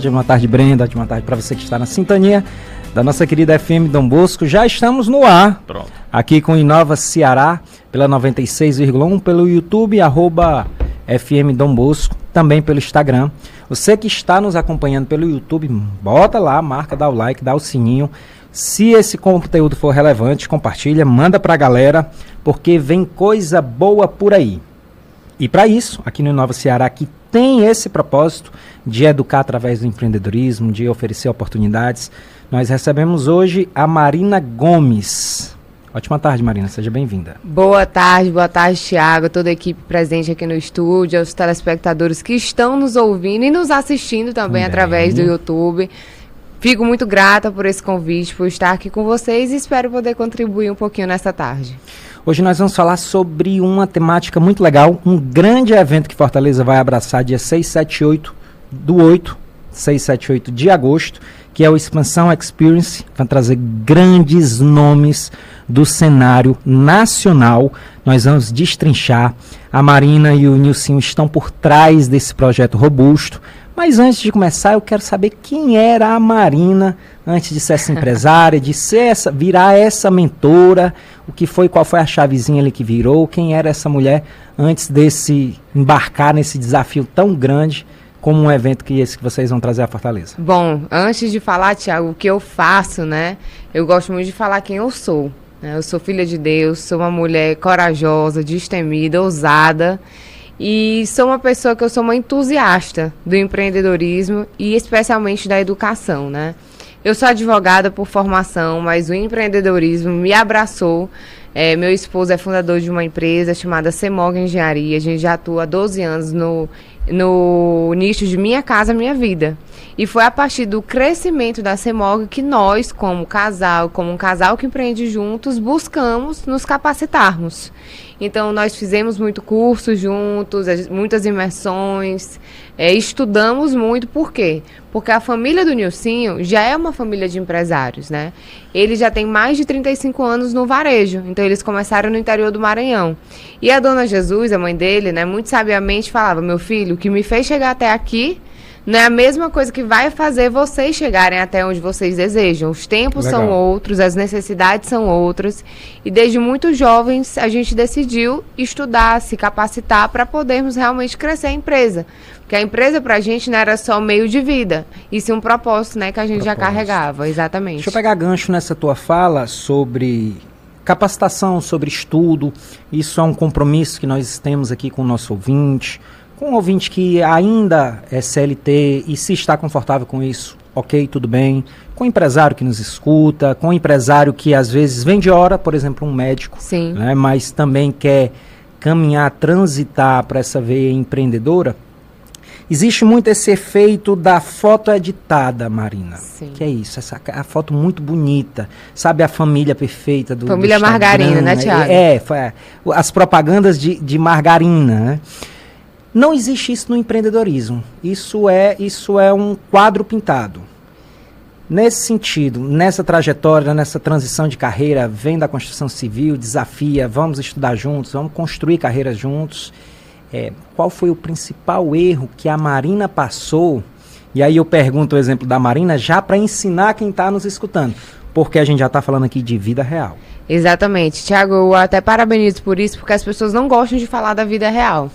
Ótima tarde, Brenda. Ótima tarde para você que está na sintonia da nossa querida FM Dom Bosco. Já estamos no ar. Pronto. Aqui com Inova Ceará, pela 96,1, pelo YouTube, @FM Dom Bosco, também pelo Instagram. Você que está nos acompanhando pelo YouTube, bota lá, marca, dá o like, dá o sininho. Se esse conteúdo for relevante, compartilha, manda pra galera, porque vem coisa boa por aí. E para isso, aqui no Inova Ceará, que tem esse propósito de educar através do empreendedorismo, de oferecer oportunidades, nós recebemos hoje a Marina Gomes. Ótima tarde, Marina, seja bem-vinda. Boa tarde, Thiago, toda a equipe presente aqui no estúdio, aos telespectadores que estão nos ouvindo e nos assistindo também através do YouTube. Fico muito grata por esse convite, por estar aqui com vocês e espero poder contribuir um pouquinho nessa tarde. Hoje nós vamos falar sobre uma temática muito legal, um grande evento que Fortaleza vai abraçar dia 6, 7 e 8 de agosto, que é o Expansão Experience. Vai trazer grandes nomes do cenário nacional. Nós vamos destrinchar. A Marina e o Nilcinho estão por trás desse projeto robusto. Mas antes de começar, eu quero saber quem era a Marina antes de ser essa empresária, de ser virar essa mentora, qual foi a chavezinha ali que virou, quem era essa mulher antes desse embarcar nesse desafio tão grande como um evento que esse que vocês vão trazer à Fortaleza. Bom, antes de falar, Thiago, o que eu faço, né? Eu gosto muito de falar quem eu sou. Né? Eu sou filha de Deus, sou uma mulher corajosa, destemida, ousada. E sou uma pessoa que eu sou uma entusiasta do empreendedorismo e especialmente da educação, né? Eu sou advogada por formação, mas o empreendedorismo me abraçou. Meu esposo é fundador de uma empresa chamada CEMOG Engenharia. A gente já atua há 12 anos no nicho de Minha Casa Minha Vida. E foi a partir do crescimento da CEMOG que nós, como um casal que empreende juntos, buscamos nos capacitarmos. Então, nós fizemos muito curso juntos, muitas imersões, estudamos muito. Por quê? Porque a família do Nilcinho já é uma família de empresários, né? Ele já tem mais de 35 anos no varejo, então eles começaram no interior do Maranhão. E a dona Jesus, a mãe dele, né, muito sabiamente falava: meu filho, o que me fez chegar até aqui não é a mesma coisa que vai fazer vocês chegarem até onde vocês desejam. Os tempos são outros, as necessidades são outras. E desde muito jovens a gente decidiu estudar, se capacitar para podermos realmente crescer a empresa. Porque a empresa para a gente não era só meio de vida, e sim um propósito, né, que a gente já carregava. Exatamente. Deixa eu pegar gancho nessa tua fala sobre capacitação, sobre estudo. Isso é um compromisso que nós temos aqui com o nosso ouvinte. Com um ouvinte que ainda é CLT e se está confortável com isso, ok, tudo bem. Com o empresário que nos escuta, com o empresário que às vezes vende hora, por exemplo, um médico, sim, né, mas também quer caminhar, transitar para essa veia empreendedora. Existe muito esse efeito da foto editada, Marina. Sim. Que é isso, a foto muito bonita. Sabe a família perfeita do família do margarina, né, Thiago? As propagandas de margarina, né? Não existe isso no empreendedorismo. Isso é um quadro pintado. Nesse sentido, nessa trajetória, nessa transição de carreira, vem da construção civil, desafia, vamos estudar juntos, vamos construir carreiras juntos. Qual foi o principal erro que a Marina passou? E aí eu pergunto o exemplo da Marina já para ensinar quem está nos escutando, porque a gente já está falando aqui de vida real. Exatamente. Thiago, eu até parabenizo por isso, porque as pessoas não gostam de falar da vida real.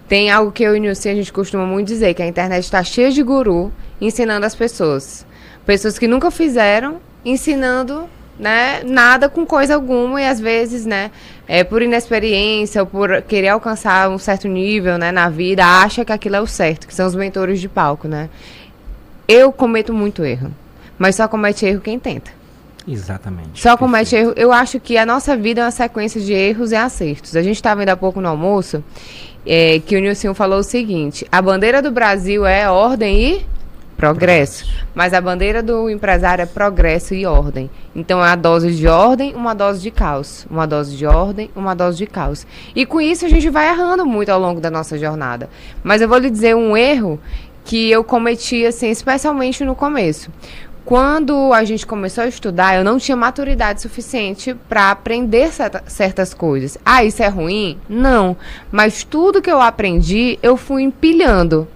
Tem algo que eu e o Nilcinho a gente costuma muito dizer, que a internet está cheia de guru ensinando as pessoas. Pessoas que nunca fizeram, ensinando, né, nada com coisa alguma, e às vezes, né, por inexperiência ou por querer alcançar um certo nível, né, na vida, acha que aquilo é o certo, que são os mentores de palco, né. Eu cometo muito erro, mas só comete erro quem tenta. Exatamente. Só comete erro. Eu acho que a nossa vida é uma sequência de erros e acertos. A gente estava ainda há pouco no almoço, que o Nilcinho falou o seguinte: a bandeira do Brasil é ordem e progresso, mas a bandeira do empresário é progresso e ordem. Então é a dose de ordem, uma dose de caos, uma dose de ordem, uma dose de caos. E com isso a gente vai errando muito ao longo da nossa jornada. Mas eu vou lhe dizer um erro que eu cometi, assim, especialmente no começo. Quando a gente começou a estudar, eu não tinha maturidade suficiente para aprender certas coisas. Ah, isso é ruim? Não. Mas tudo que eu aprendi, eu fui empilhando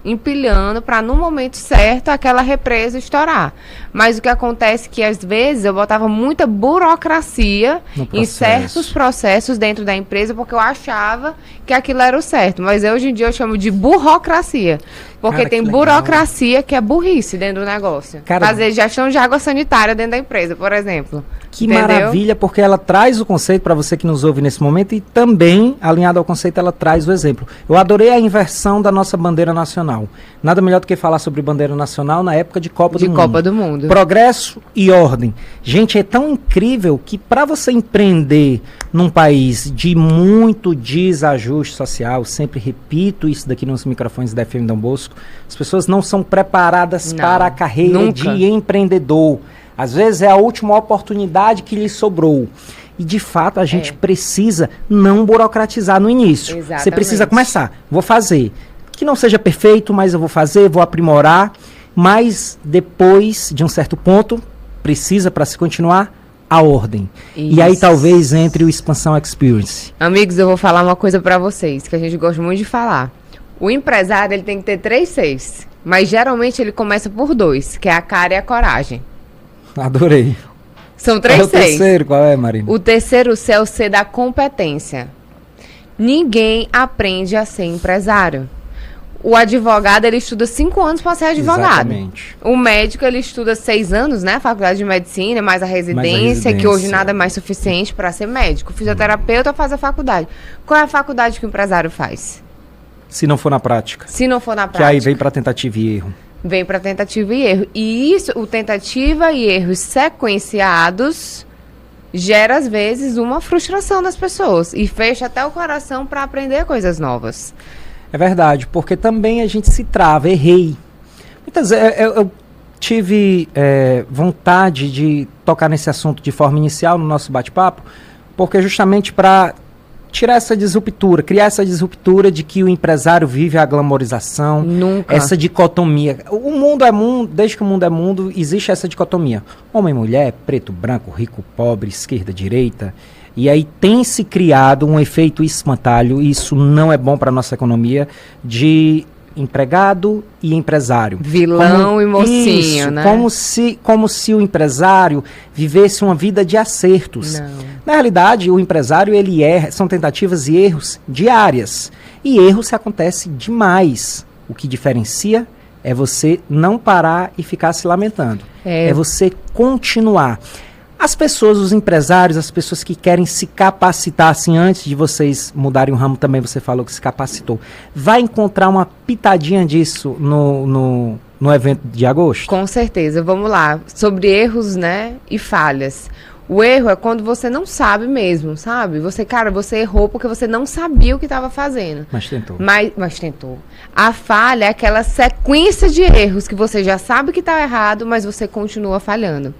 para no momento certo aquela represa estourar. Mas o que acontece é que às vezes eu botava muita burocracia em certos processos dentro da empresa porque eu achava que aquilo era o certo. Mas hoje em dia eu chamo de burocracia. Porque Cara, tem burocracia que é burrice dentro do negócio. Cara, fazer gestão de água sanitária dentro da empresa, por exemplo. Que Entendeu? maravilha, porque ela traz o conceito para você que nos ouve nesse momento e também, alinhado ao conceito, ela traz o exemplo. Eu adorei a inversão da nossa bandeira nacional. Nada melhor do que falar sobre bandeira nacional na época de Copa do Mundo. De Copa do Mundo. Progresso e ordem. Gente, é tão incrível que para você empreender num país de muito desajuste social, sempre repito isso daqui nos microfones da FM Dom Bosco, as pessoas não são preparadas para a carreira de empreendedor. Às vezes é a última oportunidade que lhe sobrou. E, de fato, a gente precisa não burocratizar no início. Exatamente. Você precisa começar. Vou fazer. Que não seja perfeito, mas eu vou fazer, vou aprimorar. Mas, depois de um certo ponto, precisa, para se continuar, a ordem. Isso. E aí, talvez, entre o Expansão Experience. Amigos, eu vou falar uma coisa para vocês, que a gente gosta muito de falar. O empresário, ele tem que ter 3 Cs. Mas, geralmente, ele começa por 2, que é a cara e a coragem. Adorei. São 3 Cs. O terceiro, qual é, Marina? O terceiro C é o C da competência. Ninguém aprende a ser empresário. O advogado, ele estuda 5 anos para ser advogado. Exatamente. O médico, ele estuda 6 anos, né? Faculdade de medicina, mais a residência, que hoje nada é mais suficiente para ser médico. O fisioterapeuta faz a faculdade. Qual é a faculdade que o empresário faz? Se não for na prática. Se não for na prática. Que aí vem para tentativa e erro. Vem para tentativa e erro. E isso, o tentativa e erros sequenciados, gera, às vezes, uma frustração das pessoas. E fecha até o coração para aprender coisas novas. É verdade, porque também a gente se trava, errei. Muitas vezes eu tive vontade de tocar nesse assunto de forma inicial no nosso bate-papo, porque justamente para tirar essa disruptura, criar essa disruptura de que o empresário vive a glamorização, essa dicotomia. O mundo é mundo, desde que o mundo é mundo, existe essa dicotomia. Homem, mulher, preto, branco, rico, pobre, esquerda, direita. E aí tem se criado um efeito espantalho, e isso não é bom para a nossa economia, de empregado e empresário. Vilão e mocinho, isso, né? Como se o empresário vivesse uma vida de acertos. Não. Na realidade, o empresário, ele erra, são tentativas e erros diárias. E erro se acontece demais. O que diferencia é você não parar e ficar se lamentando. É você continuar. As pessoas, os empresários, as pessoas que querem se capacitar, assim, antes de vocês mudarem o ramo também, você falou que se capacitou, vai encontrar uma pitadinha disso no evento de agosto? Com certeza. Vamos lá. Sobre erros, né, e falhas. O erro é quando você não sabe mesmo, sabe? Você errou porque você não sabia o que estava fazendo. Mas tentou. Mas tentou. A falha é aquela sequência de erros que você já sabe que está errado, mas você continua falhando.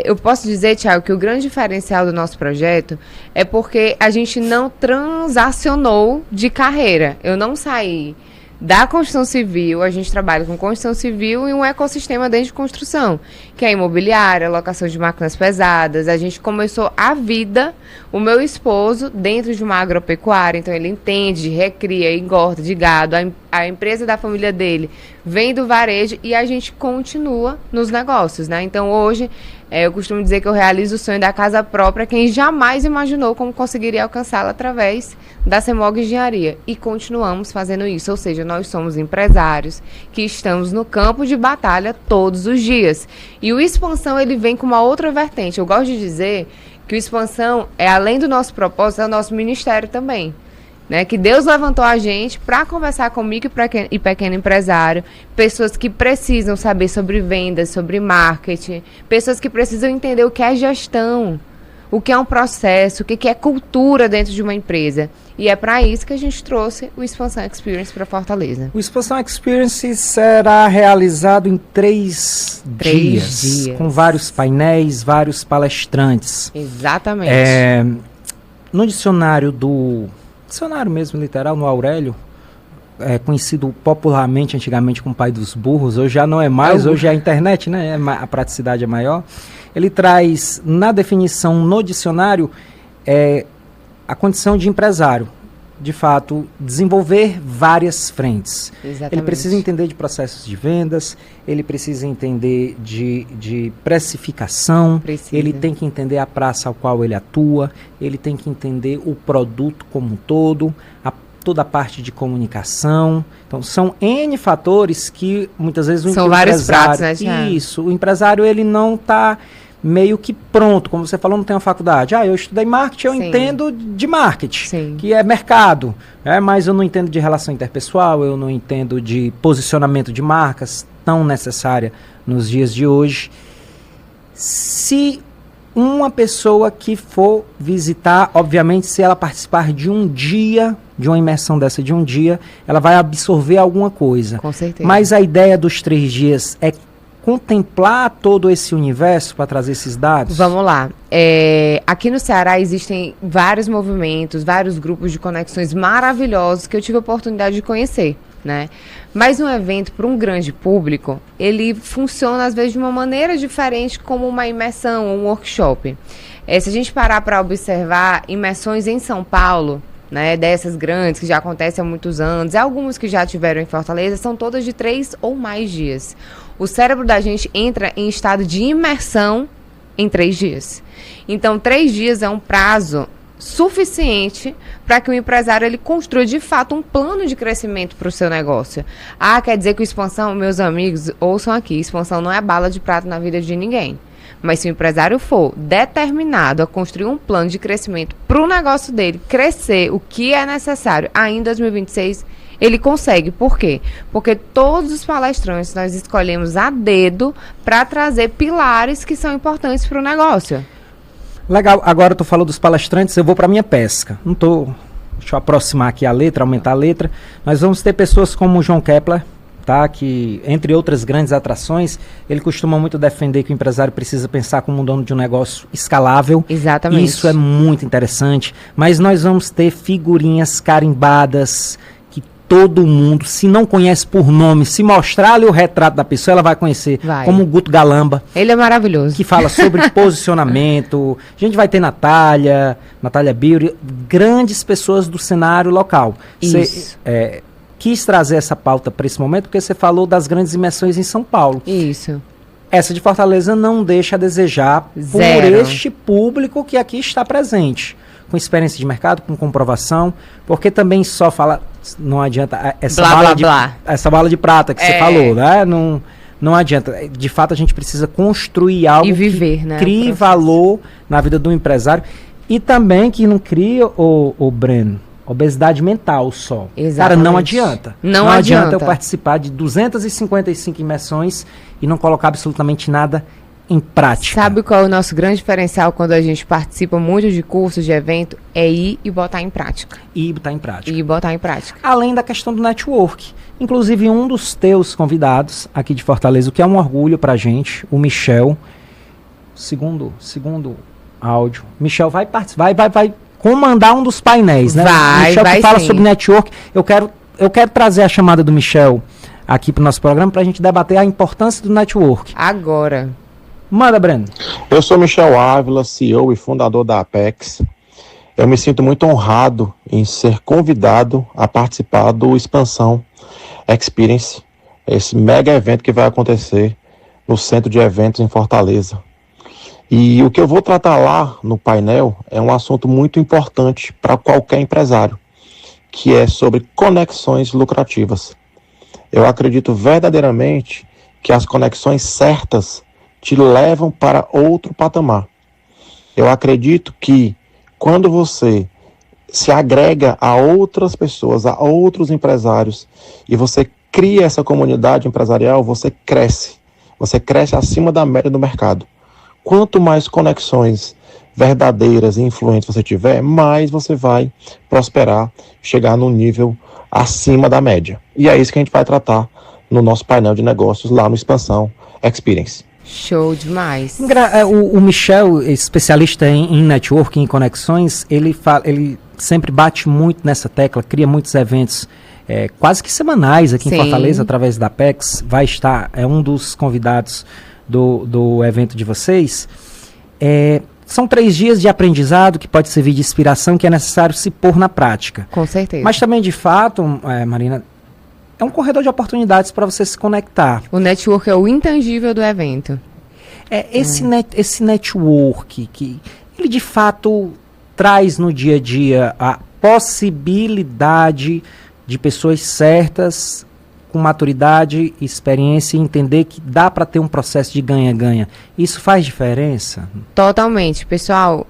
Eu posso dizer, Thiago, que o grande diferencial do nosso projeto é porque a gente não transacionou de carreira. Eu não saí da construção civil, a gente trabalha com construção civil e um ecossistema dentro de construção, que é imobiliária, locação de máquinas pesadas. A gente começou a vida, o meu esposo, dentro de uma agropecuária, então ele entende, recria, engorda de gado, a empresa da família dele vem do varejo e a gente continua nos negócios, né? Então hoje, eu costumo dizer que eu realizo o sonho da casa própria, quem jamais imaginou como conseguiria alcançá-la através da CEMOG Engenharia. E continuamos fazendo isso, ou seja, nós somos empresários que estamos no campo de batalha todos os dias. E o Expansão, ele vem com uma outra vertente. Eu gosto de dizer que o Expansão é, além do nosso propósito, é o nosso ministério também. Né, que Deus levantou a gente para conversar com micro e pequeno empresário, pessoas que precisam saber sobre vendas, sobre marketing, pessoas que precisam entender o que é gestão, o que é um processo, o que é cultura dentro de uma empresa. E é para isso que a gente trouxe o Expansão Experience para Fortaleza. O Expansão Experience será realizado em 3 dias, com vários painéis, vários palestrantes. Exatamente. No dicionário mesmo, literal, no Aurélio, conhecido popularmente antigamente como pai dos burros, hoje já não é mais, hoje é a internet, né? A praticidade é maior. Ele traz na definição no dicionário a condição de empresário. De fato, desenvolver várias frentes. Exatamente. Ele precisa entender de processos de vendas, ele precisa entender de precificação, ele tem que entender a praça ao qual ele atua, ele tem que entender o produto como um todo, toda a parte de comunicação. Então, são N fatores que muitas vezes são vários pratos, né, Thiago? Isso, o empresário ele não está meio que pronto, como você falou, não tem uma faculdade. Eu estudei marketing, eu entendo de marketing, que é mercado, mas eu não entendo de relação interpessoal, eu não entendo de posicionamento de marcas, tão necessária nos dias de hoje. Se uma pessoa que for visitar, obviamente, se ela participar de um dia, de uma imersão dessa de um dia, ela vai absorver alguma coisa. Com certeza. Mas a ideia dos 3 dias é contemplar todo esse universo para trazer esses dados? Vamos lá. Aqui no Ceará existem vários movimentos, vários grupos de conexões maravilhosos que eu tive a oportunidade de conhecer, né? Mas um evento para um grande público, ele funciona às vezes de uma maneira diferente, como uma imersão ou um workshop. Se a gente parar para observar imersões em São Paulo, né, dessas grandes que já acontecem há muitos anos, e algumas que já tiveram em Fortaleza, são todas de 3 ou mais dias. O cérebro da gente entra em estado de imersão em 3 dias. Então, 3 dias é um prazo suficiente para que o empresário ele construa de fato um plano de crescimento para o seu negócio. Quer dizer que expansão, meus amigos, ouçam aqui, expansão não é bala de prata na vida de ninguém. Mas se o empresário for determinado a construir um plano de crescimento para o negócio dele, crescer o que é necessário ainda em 2026, ele consegue. Por quê? Porque todos os palestrantes nós escolhemos a dedo para trazer pilares que são importantes para o negócio. Legal. Agora tu falou dos palestrantes, eu vou para minha pesca. Deixa eu aproximar aqui a letra, aumentar a letra. Nós vamos ter pessoas como o João Kepler, que, entre outras grandes atrações, ele costuma muito defender que o empresário precisa pensar como um dono de um negócio escalável. Exatamente. Isso é muito interessante. Mas nós vamos ter figurinhas carimbadas que todo mundo, se não conhece por nome, se mostrar-lhe o retrato da pessoa, ela vai conhecer. Como o Guto Galamba. Ele é maravilhoso. Que fala sobre posicionamento. A gente vai ter Natália Beauty, grandes pessoas do cenário local. Isso. Quis trazer essa pauta para esse momento porque você falou das grandes imersões em São Paulo. Isso. Essa de Fortaleza não deixa a desejar por este público que aqui está presente, com experiência de mercado, com comprovação, porque também só fala, não adianta, essa bala de prata que você falou, né? Não adianta. De fato, a gente precisa construir algo e viver, que crie valor na vida do empresário e também que não crie, o Breno, obesidade mental só. Exatamente. Cara, não adianta. Não adianta eu participar de 255 imersões e não colocar absolutamente nada em prática. Sabe qual é o nosso grande diferencial quando a gente participa muito de cursos, de evento? É ir e botar em prática. Além da questão do network. Inclusive, um dos teus convidados aqui de Fortaleza, o que é um orgulho pra gente, o Michel, segundo áudio, Michel vai participar, vai comandar um dos painéis, né? Michel que fala sobre network. Eu quero trazer a chamada do Michel aqui para o nosso programa para a gente debater a importância do network. Agora. Manda, Breno. Eu sou Michel Ávila, CEO e fundador da Apex. Eu me sinto muito honrado em ser convidado a participar do Expansão Experience, esse mega evento que vai acontecer no Centro de Eventos em Fortaleza. E o que eu vou tratar lá no painel é um assunto muito importante para qualquer empresário, que é sobre conexões lucrativas. Eu acredito verdadeiramente que as conexões certas te levam para outro patamar. Eu acredito que quando você se agrega a outras pessoas, a outros empresários, e você cria essa comunidade empresarial, você cresce acima da média do mercado. Quanto mais conexões verdadeiras e influentes você tiver, mais você vai prosperar, chegar num nível acima da média. E é isso que a gente vai tratar no nosso painel de negócios lá no Expansão Experience. Show demais. O Michel, especialista em networking, em conexões, ele sempre bate muito nessa tecla, cria muitos eventos quase que semanais aqui Sim. em Fortaleza, através da Apex, vai estar, é um dos convidados do evento de vocês. São 3 dias de aprendizado que pode servir de inspiração, que é necessário se pôr na prática. Com certeza. Mas também, de fato, Marina, é um corredor de oportunidades para você se conectar. O network é o intangível do evento. Esse network, que ele de fato traz no dia a dia a possibilidade de pessoas certas, com maturidade, experiência, e entender que dá para ter um processo de ganha-ganha. Isso faz diferença? Totalmente. Pessoal,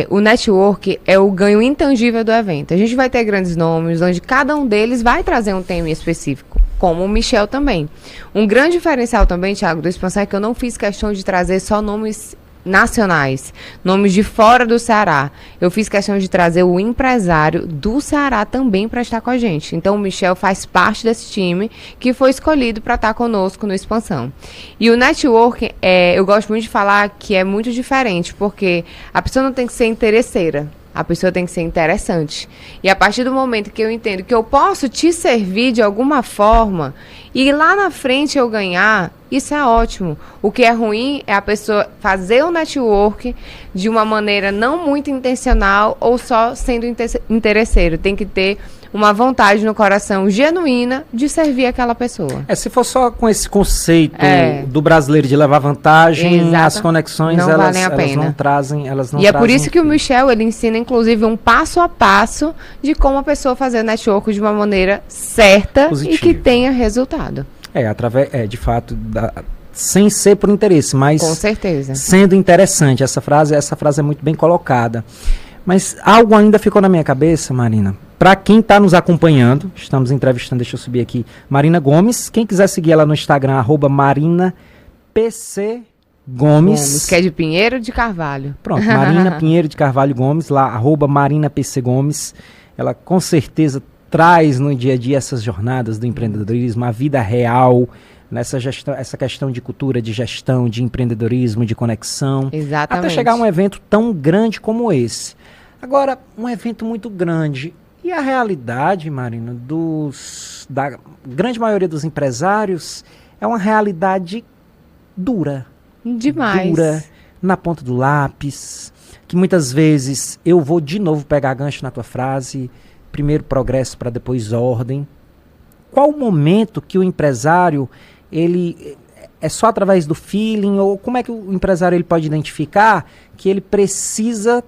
o network é o ganho intangível do evento. A gente vai ter grandes nomes, onde cada um deles vai trazer um tema específico, como o Michel também. Um grande diferencial também, Thiago, do Expansão, é que eu não fiz questão de trazer só nomes nacionais, nomes de fora do Ceará. Eu fiz questão de trazer o empresário do Ceará também para estar com a gente. Então o Michel faz parte desse time que foi escolhido para estar conosco no Expansão. E o network, eu gosto muito de falar que é muito diferente, porque a pessoa não tem que ser interesseira. A pessoa tem que ser interessante. E a partir do momento que eu entendo que eu posso te servir de alguma forma e lá na frente eu ganhar, isso é ótimo. O que é ruim é a pessoa fazer o network de uma maneira não muito intencional ou só sendo interesseiro. Tem que ter uma vontade no coração genuína de servir aquela pessoa. Se for só com esse conceito do brasileiro de levar vantagem, Exato. As conexões Não valem a pena. não trazem. E é por isso que o Michel, ele ensina, inclusive, um passo a passo de como a pessoa fazer network de uma maneira certa Positiva. E que tenha resultado. De fato, sem ser por interesse, mas com certeza. Sendo interessante. Essa frase é muito bem colocada. Mas algo ainda ficou na minha cabeça, Marina. Para quem está nos acompanhando, estamos entrevistando, deixa eu subir aqui, Marina Gomes. Quem quiser seguir ela no Instagram, @MarinaPCGomes. Que é de Pinheiro de Carvalho. Pronto, Marina Pinheiro de Carvalho Gomes, lá, @MarinaPCGomes. Ela com certeza traz no dia a dia essas jornadas do empreendedorismo, a vida real, essa questão de cultura, de gestão, de empreendedorismo, de conexão. Exatamente. Até chegar a um evento tão grande como esse. Agora, um evento muito grande. E a realidade, Marina, da grande maioria dos empresários é uma realidade dura. Demais. Dura, na ponta do lápis, que muitas vezes eu vou de novo pegar gancho na tua frase, primeiro progresso para depois ordem. Qual o momento que o empresário, ele é só através do feeling, ou como é que o empresário ele pode identificar que ele precisa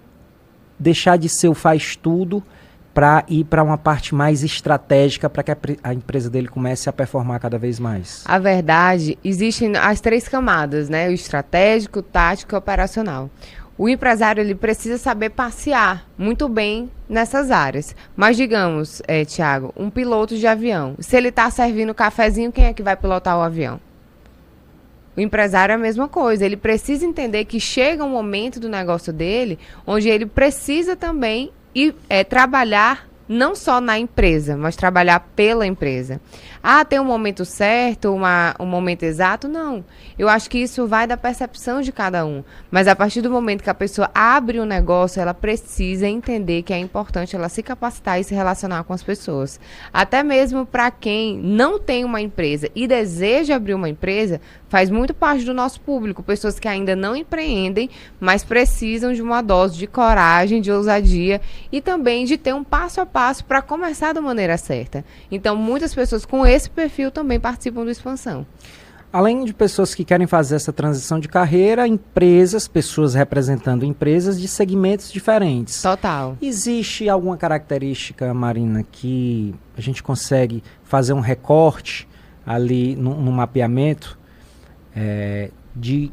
deixar de ser o faz tudo para ir para uma parte mais estratégica para que a empresa dele comece a performar cada vez mais? A verdade, existem as 3 camadas, né? O estratégico, o tático e o operacional. O empresário, ele precisa saber passear muito bem nessas áreas. Mas, digamos, Thiago, um piloto de avião, se ele está servindo cafezinho, quem é que vai pilotar o avião? O empresário é a mesma coisa. Ele precisa entender que chega um momento do negócio dele onde ele precisa também trabalhar não só na empresa, mas trabalhar pela empresa. Tem um momento certo, um momento exato? Não. Eu acho que isso vai da percepção de cada um. Mas a partir do momento que a pessoa abre um negócio, ela precisa entender que é importante ela se capacitar e se relacionar com as pessoas. Até mesmo para quem não tem uma empresa e deseja abrir uma empresa, faz muito parte do nosso público. Pessoas que ainda não empreendem, mas precisam de uma dose de coragem, de ousadia e também de ter um passo a passo para começar da maneira certa. Então, muitas pessoas com esse perfil também participam do Expansão. Além de pessoas que querem fazer essa transição de carreira, pessoas representando empresas de segmentos diferentes. Total. Existe alguma característica, Marina, que a gente consegue fazer um recorte ali no mapeamento de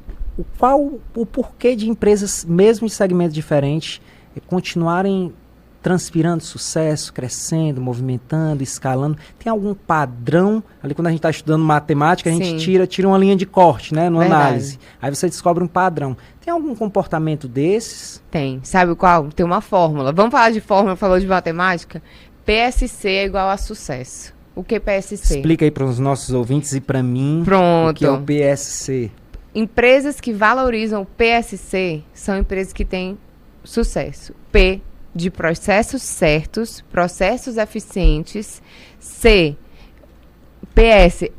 o porquê de empresas, mesmo de segmentos diferentes, continuarem transpirando sucesso, crescendo, movimentando, escalando? Tem algum padrão? Ali quando a gente está estudando matemática, a gente tira uma linha de corte, né, no análise. Aí você descobre um padrão. Tem algum comportamento desses? Tem. Sabe qual? Tem uma fórmula. Vamos falar de fórmula, falou de matemática? PSC é igual a sucesso. O que é PSC? Explica aí para os nossos ouvintes e para mim. Pronto. O que é o PSC. Empresas que valorizam o PSC são empresas que têm sucesso. P de processos certos, processos eficientes. C,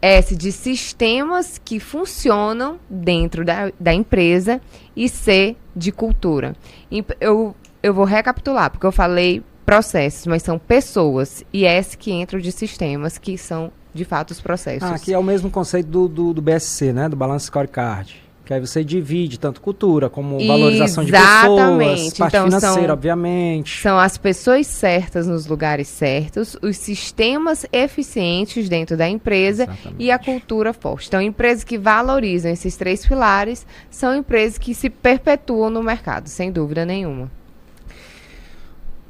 S, de sistemas que funcionam dentro da empresa. E C, de cultura. Eu vou recapitular, porque eu falei processos, mas são pessoas. E S que entra de sistemas, que são, de fato, os processos. Que é o mesmo conceito do BSC, né? Do Balance Scorecard. Que aí você divide tanto cultura como valorização de pessoas, parte então, financeira, obviamente. São as pessoas certas nos lugares certos, os sistemas eficientes dentro da empresa. Exatamente. E a cultura forte. Então, empresas que valorizam esses 3 pilares são empresas que se perpetuam no mercado, sem dúvida nenhuma.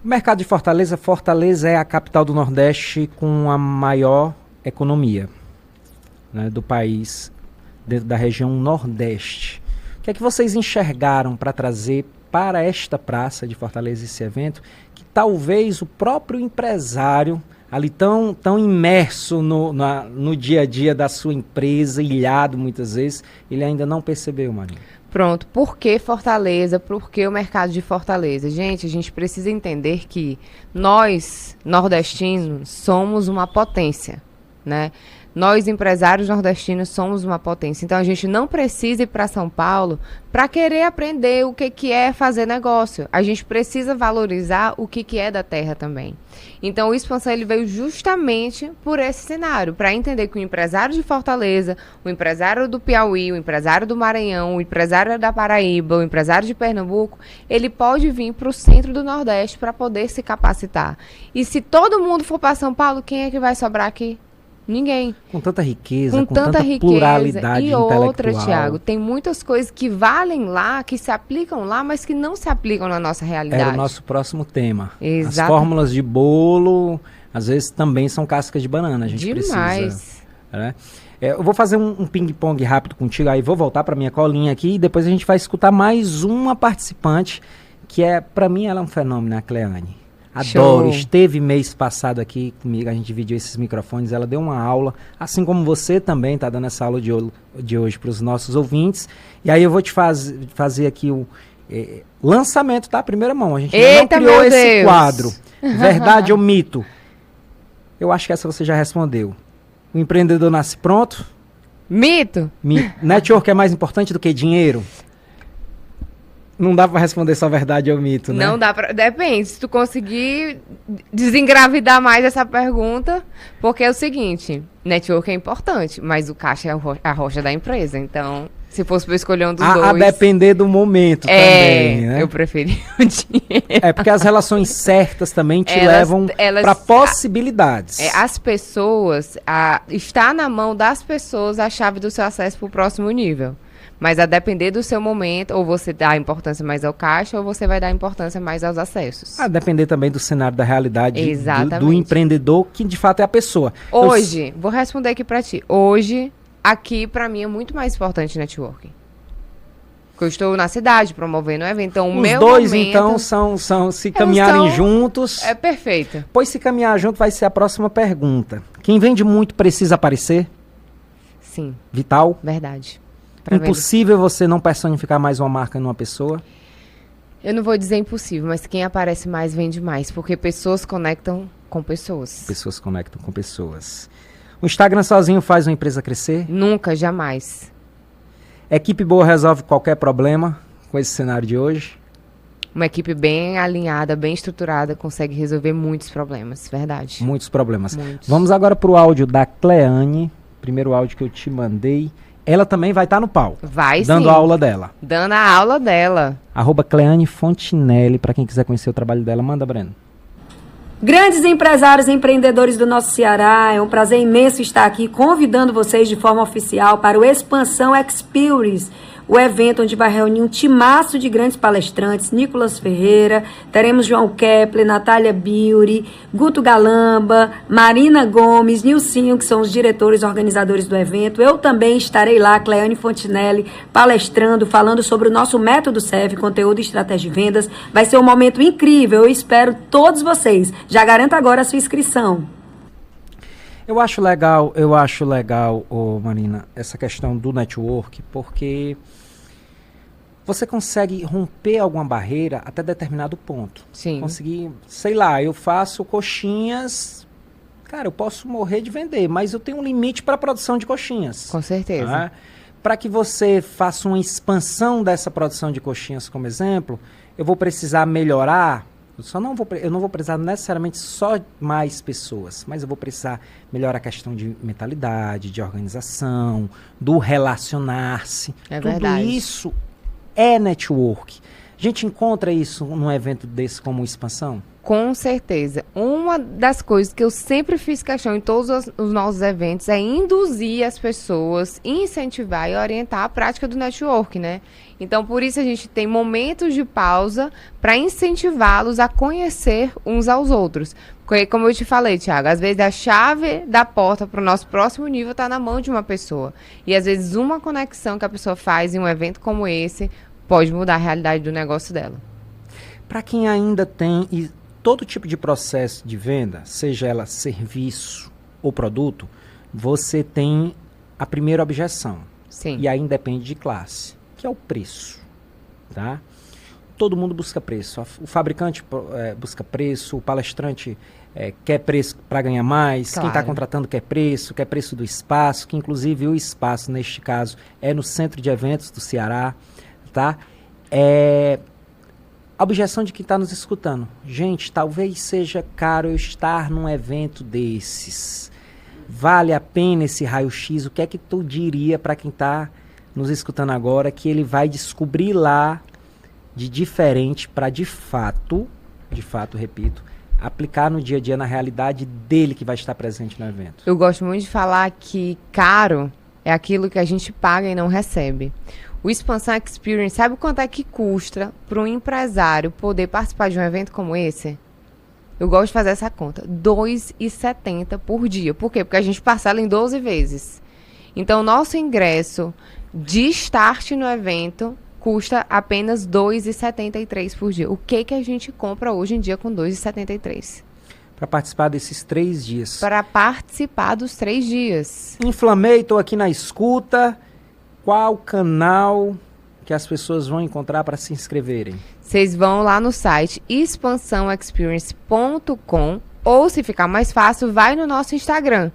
O mercado de Fortaleza. Fortaleza é a capital do Nordeste com a maior economia, né, do país, dentro da região Nordeste. O que é que vocês enxergaram para trazer para esta praça de Fortaleza esse evento, que talvez o próprio empresário, ali tão imerso no dia a dia da sua empresa, ilhado muitas vezes, ele ainda não percebeu, Marinha? Pronto, por que Fortaleza? Por que o mercado de Fortaleza? Gente, a gente precisa entender que nós, nordestinos, somos uma potência, né? Nós, empresários nordestinos, somos uma potência. Então, a gente não precisa ir para São Paulo para querer aprender o que é fazer negócio. A gente precisa valorizar o que é da terra também. Então, o Expansão ele veio justamente por esse cenário, para entender que o empresário de Fortaleza, o empresário do Piauí, o empresário do Maranhão, o empresário da Paraíba, o empresário de Pernambuco, ele pode vir para o centro do Nordeste para poder se capacitar. E se todo mundo for para São Paulo, quem é que vai sobrar aqui? Ninguém. Com tanta riqueza, com tanta pluralidade e intelectual. Outra, Thiago, tem muitas coisas que valem lá, que se aplicam lá, mas que não se aplicam na nossa realidade. Era o nosso próximo tema. Exato. As fórmulas de bolo, às vezes, também são cascas de banana. A gente Demais. Precisa. Né? Eu vou fazer um ping-pong rápido contigo, aí vou voltar para minha colinha aqui, e depois a gente vai escutar mais uma participante, que para mim, ela é um fenômeno, a Cleane. Adoro, Show. Esteve mês passado aqui comigo, a gente dividiu esses microfones, ela deu uma aula, assim como você também está dando essa aula de hoje para os nossos ouvintes. E aí eu vou te fazer aqui o lançamento, tá? Primeira mão, a gente não criou esse quadro. Verdade ou mito? Eu acho que essa você já respondeu. O empreendedor nasce pronto? Mito. Network é mais importante do que dinheiro? Não dá pra responder só verdade ou mito, né? Não dá pra... Depende, se tu conseguir desengravidar mais essa pergunta, porque é o seguinte, network é importante, mas o caixa é a rocha da empresa, então, se fosse pra eu escolher um dos dois... A depender do momento também, né? Eu preferi o dinheiro. É, porque as relações certas também te levam pra possibilidades. As pessoas, está na mão das pessoas a chave do seu acesso pro próximo nível. Mas a depender do seu momento, ou você dá importância mais ao caixa, ou você vai dar importância mais aos acessos. A depender também do cenário da realidade do empreendedor, que de fato é a pessoa. Hoje, vou responder aqui pra ti. Hoje, aqui pra mim é muito mais importante networking. Porque eu estou na cidade promovendo um evento, então Os dois, então, são se caminharem juntos. É perfeito. Pois se caminhar junto vai ser a próxima pergunta. Quem vende muito precisa aparecer? Sim. Vital? Verdade. Impossível você não personificar mais uma marca numa pessoa? Eu não vou dizer impossível, mas quem aparece mais vende mais, porque pessoas conectam com pessoas. Pessoas conectam com pessoas. O Instagram sozinho faz uma empresa crescer? Nunca, jamais. Equipe boa resolve qualquer problema com esse cenário de hoje? Uma equipe bem alinhada, bem estruturada, consegue resolver muitos problemas, verdade. Muitos problemas. Muitos. Vamos agora para o áudio da Cleane, primeiro áudio que eu te mandei. Ela também vai estar no palco. Vai, dando sim. a aula dela. Dando a aula dela. @Cleane Fontinelli, para quem quiser conhecer o trabalho dela. Manda, Breno. Grandes empresários e empreendedores do nosso Ceará, é um prazer imenso estar aqui convidando vocês de forma oficial para o Expansão Experience, o evento onde vai reunir um timaço de grandes palestrantes, Nicolas Ferreira, teremos João Kepler, Natália Biuri, Guto Galamba, Marina Gomes, Nilcinho, que são os diretores e organizadores do evento. Eu também estarei lá, Cleane Fontinelli, palestrando, falando sobre o nosso método SEV, conteúdo e estratégia de vendas. Vai ser um momento incrível, eu espero todos vocês. Já garanta agora a sua inscrição. Eu acho legal, Marina, essa questão do network, porque você consegue romper alguma barreira até determinado ponto. Sim. Conseguir, sei lá, eu faço coxinhas, cara, eu posso morrer de vender, mas eu tenho um limite para a produção de coxinhas. Com certeza. Tá? Para que você faça uma expansão dessa produção de coxinhas, como exemplo, eu vou precisar melhorar. Eu não vou precisar necessariamente só mais pessoas, mas eu vou precisar melhorar a questão de mentalidade, de organização, do relacionar-se. É Tudo verdade. isso é network. A gente encontra isso num evento desse como expansão? Com certeza. Uma das coisas que eu sempre fiz questão em todos os nossos eventos é induzir as pessoas, incentivar e orientar a prática do network, né? Então, por isso a gente tem momentos de pausa para incentivá-los a conhecer uns aos outros. Porque, como eu te falei, Thiago, às vezes a chave da porta para o nosso próximo nível está na mão de uma pessoa. E às vezes uma conexão que a pessoa faz em um evento como esse pode mudar a realidade do negócio dela. Para quem ainda tem todo tipo de processo de venda, seja ela serviço ou produto, você tem a primeira objeção. Sim. E aí independe de classe, que é o preço. Tá? Todo mundo busca preço. O fabricante busca preço, o palestrante quer preço para ganhar mais, Claro. Quem está contratando quer preço do espaço, que inclusive o espaço, neste caso, é no Centro de Eventos do Ceará. Tá? A objeção de quem está nos escutando. Gente, talvez seja caro eu estar num evento desses. Vale a pena esse raio-x? O que é que tu diria para quem está nos escutando agora que ele vai descobrir lá de diferente para de fato, repito, aplicar no dia a dia, na realidade dele que vai estar presente no evento? Eu gosto muito de falar que caro é aquilo que a gente paga e não recebe. O Expansão Experience, sabe quanto é que custa para um empresário poder participar de um evento como esse? Eu gosto de fazer essa conta. R$ 2,70 por dia. Por quê? Porque a gente parcela em 12 vezes. Então, o nosso ingresso de start no evento custa apenas R$ 2,73 por dia. O que a gente compra hoje em dia com R$ 2,73? Para participar desses 3 dias. Para participar dos 3 dias. Inflamei, estou aqui na escuta. Qual canal que as pessoas vão encontrar para se inscreverem? Vocês vão lá no site expansãoexperience.com ou, se ficar mais fácil, vai no nosso Instagram.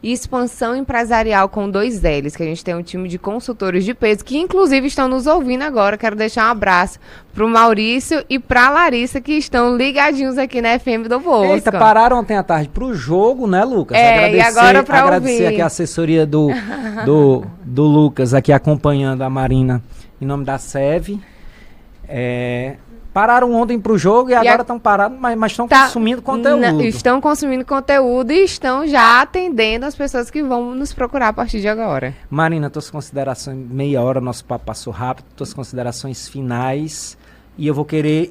Expansão Empresarial com 2 L's, que a gente tem um time de consultores de peso que inclusive estão nos ouvindo agora. Quero deixar um abraço pro Maurício e pra Larissa, que estão ligadinhos aqui na FM do Bosco. Eita, pararam ontem à tarde pro jogo, né, Lucas? E agora pra agradecer ouvir. aqui a assessoria do Lucas aqui acompanhando a Marina em nome da SEV. Pararam ontem pro jogo e agora estão parados, mas estão consumindo conteúdo. Estão consumindo conteúdo e estão já atendendo as pessoas que vão nos procurar a partir de agora. Marina, tuas considerações, meia hora, nosso papo passou rápido, tuas considerações finais. E eu vou querer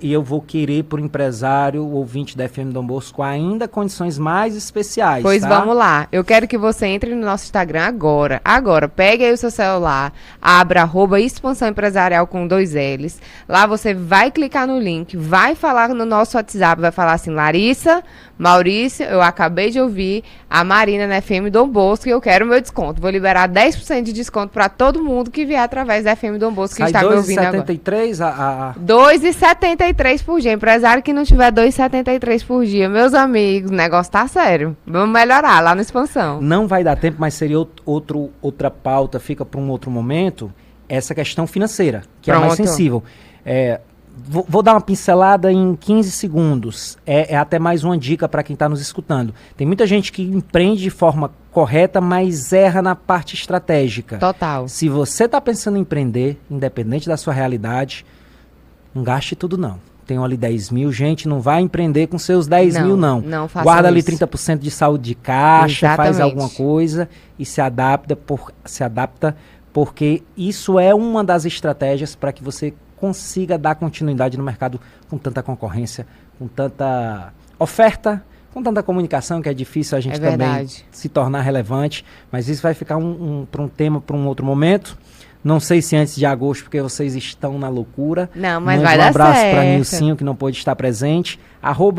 pro empresário, o ouvinte da FM Dom Bosco, ainda condições mais especiais. Pois tá? vamos lá. Eu quero que você entre no nosso Instagram agora. Agora, pegue aí o seu celular, abra @expansão empresarial com 2 L's. Lá você vai clicar no link, vai falar no nosso WhatsApp, vai falar assim: Larissa, Maurício, eu acabei de ouvir a Marina na FM Dom Bosco e eu quero meu desconto. Vou liberar 10% de desconto para todo mundo que vier através da FM Dom Bosco que está me ouvindo agora. 2,73 por dia. Empresário que não tiver 2,73 por dia, meus amigos, o negócio tá sério. Vamos melhorar lá no Expansão. Não vai dar tempo, mas seria outra pauta, fica para um outro momento, essa questão financeira, que é a mais sensível. Vou dar uma pincelada em 15 segundos. É até mais uma dica para quem está nos escutando. Tem muita gente que empreende de forma correta, mas erra na parte estratégica. Total. Se você está pensando em empreender, independente da sua realidade, não gaste tudo não. Tenho ali 10 mil, gente, não vai empreender com seus 10 mil não. Não faça Guarda ali isso. 30% de saúde de caixa, Exatamente. faz alguma coisa e se adapta, porque isso é uma das estratégias para que você consiga dar continuidade no mercado com tanta concorrência, com tanta oferta, com tanta comunicação, que é difícil a gente também se tornar relevante, mas isso vai ficar para um tema, para um outro momento. Não sei se antes de agosto, porque vocês estão na loucura. Não, mas vai dar certo. Um abraço para Nilcinho, que não pôde estar presente.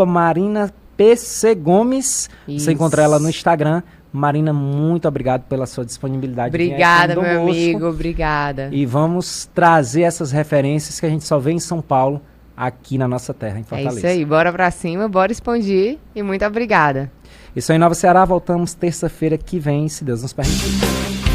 @Marina PC Gomes. Isso. Você encontra ela no Instagram. Marina, muito obrigado pela sua disponibilidade. Obrigada, meu amigo, obrigada. E vamos trazer essas referências que a gente só vê em São Paulo, aqui na nossa terra, em Fortaleza. É isso aí, bora pra cima, bora expandir e muito obrigada. Isso aí, Nova Ceará, voltamos terça-feira que vem, se Deus nos permitir.